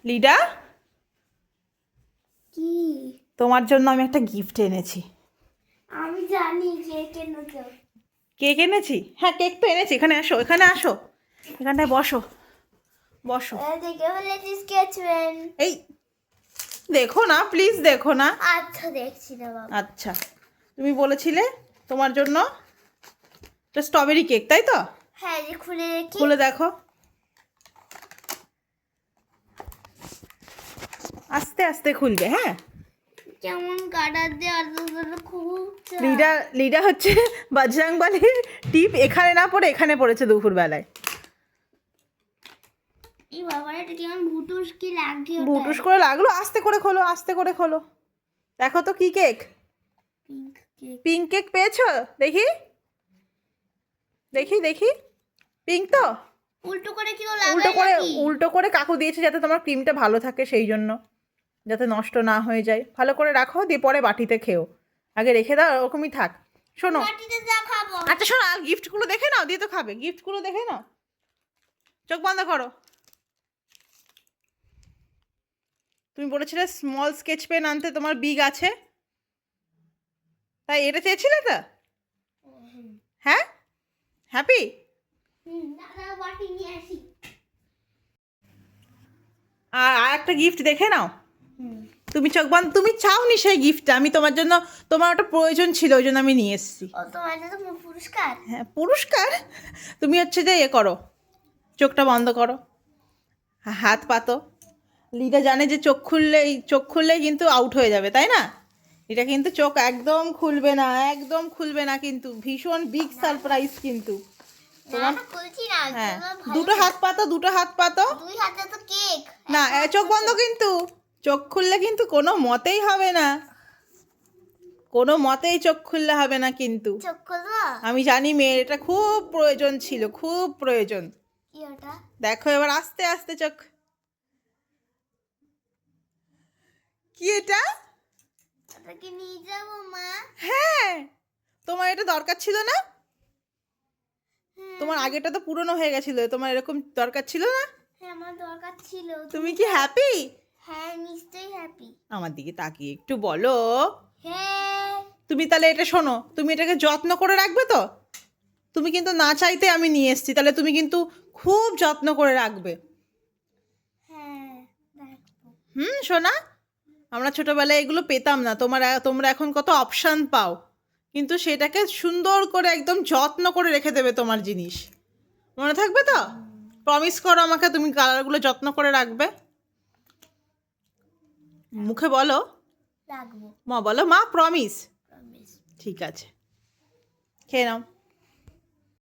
লিডা, কি? তোমার জন্য আমি একটা গিফট এনেছি। আমি জানি কেক এনেছো। কেক এনেছি? হ্যাঁ, কেক তো এনেছি। এখানে আসো, এখানে আসো, এখানটায় বসো, বসো। দেখে ফেলেছি স্কেচ পেন। এই দেখো না প্লিজ, দেখো না। আচ্ছা দেখছি না বাবা। আচ্ছা, তুমি বলেছিলে তোমার জন্য একটা স্ট্রবেরি কেক, তাই তো? হ্যাঁ, যে খুলে দেখি। খুলে দেখো, আস্তে আস্তে খুলবে। হ্যাঁ, কেমন কাটার দিয়ে খুব লিডা, লিডা হচ্ছে বজরংবলীর টিপ এখানে না পড়ে এখানে পড়েছে দুপুরবেলায়। এই বাবার এটা কেমন ভুটুস কি লাগছে। বুটুস করে লাগলো। আস্তে করে খোলো, আস্তে করে খোলো। দেখো তো কি cake. Pink cake. Pink cake পেয়েছো? দেখি দেখি দেখি, পিঙ্ক তো? উল্টো করে কি উল্টো করে, লাগাই? উল্টো করে কাকু দিয়েছে যাতে তোমার ক্রিমটা ভালো থাকে, সেই জন্য, যাতে নষ্ট না হয়ে যায়। ভালো করে রাখো, দিয়ে পরে বাটিতে খেও। আগে রেখে দাও, ওরকমই থাক। শোনো, মাটিতে যা খাবো। আচ্ছা শোনো, আর গিফটগুলো দেখে নাও, দিয়ে তো খাবে। গিফটগুলো দেখে নাও, চোখ বন্ধ করো। তুমি বলেছিলে স্মল স্কেচ পেন আনতে, তোমার বিগ আছে, তাই এটা চেয়েছিলে তো? হ্যাঁ, হ্যাপি? দাদা বাটি নিয়ে আসি। আর একটা গিফট দেখে নাও। তুমি চোখ বন্ধ, তুমি চাওনি সেই গিফটটা, আমি তোমার জন্য, তোমার ওটা প্রয়োজন ছিল, ওই জন্য আমি নিয়ে এসেছি। ও তোমার জন্য পুরস্কার। হ্যাঁ, পুরস্কার। তুমি হচ্ছে যে এ করো, চোখটা বন্ধ করো, হাত পাতো। লিডা জানে যে চোখ খুললেই কিন্তু আউট হয়ে যাবে, তাই না? এটা কিন্তু চোখ একদম খুলবে না, একদম খুলবে না, কিন্তু ভীষণ বিগ সারপ্রাইজ কিন্তু তোমার। না খুলছি না। হ্যাঁ, তোমরা ভালো দুটো হাত পাতো, দুটো হাত পাতো। দুই হাতে তো কেক। না, চোখ বন্ধ কিন্তু, চোখ খুললে কিন্তু কোনো মতেই হবে না, কোনো মতেই চোখ খুললে হবে না কিন্তু। চোখ খুলবো? আমি জানি মেয়ের এটা খুব প্রয়োজন ছিল, খুব প্রয়োজন। কি ওটা? দেখো এবার আস্তে আস্তে চোখ। কি এটা? ওটাকে নিয়ে যাবো মা? হ্যাঁ, তোমার এটা দরকার ছিল না? হ্যাঁ। তোমার আগেটা তো পুরনো হয়ে গেছিল, তোমার এরকম দরকার ছিল না? হ্যাঁ, আমার দরকার ছিল। তুমি কি হ্যাপি? হ্যাঁ, নিশ্চয়ই হ্যাপি। আমার দিকে তাকিয়ে একটু বলো। হ্যাঁ। তুমি তাহলে এটা শোনো, তুমি এটাকে যত্ন করে রাখবে তো? তুমি কিন্তু না চাইতে আমি নিয়ে এসেছি, তাহলে তুমি কিন্তু খুব যত্ন করে রাখবে। হ্যাঁ, রাখবো। শোনা, আমরা ছোটবেলায় এগুলো পেতাম না, তোমরা এখন কত অপশান পাও, কিন্তু সেটাকে সুন্দর করে একদম যত্ন করে রেখে দেবে তোমার জিনিস। মনে থাকবে তো? প্রমিস করো আমাকে, তুমি কালারগুলো যত্ন করে রাখবে। মুখে বলো, রাখবো। মা বলো, মা প্রমিস। প্রমিস। ঠিক আছে, খেয়ে নাও।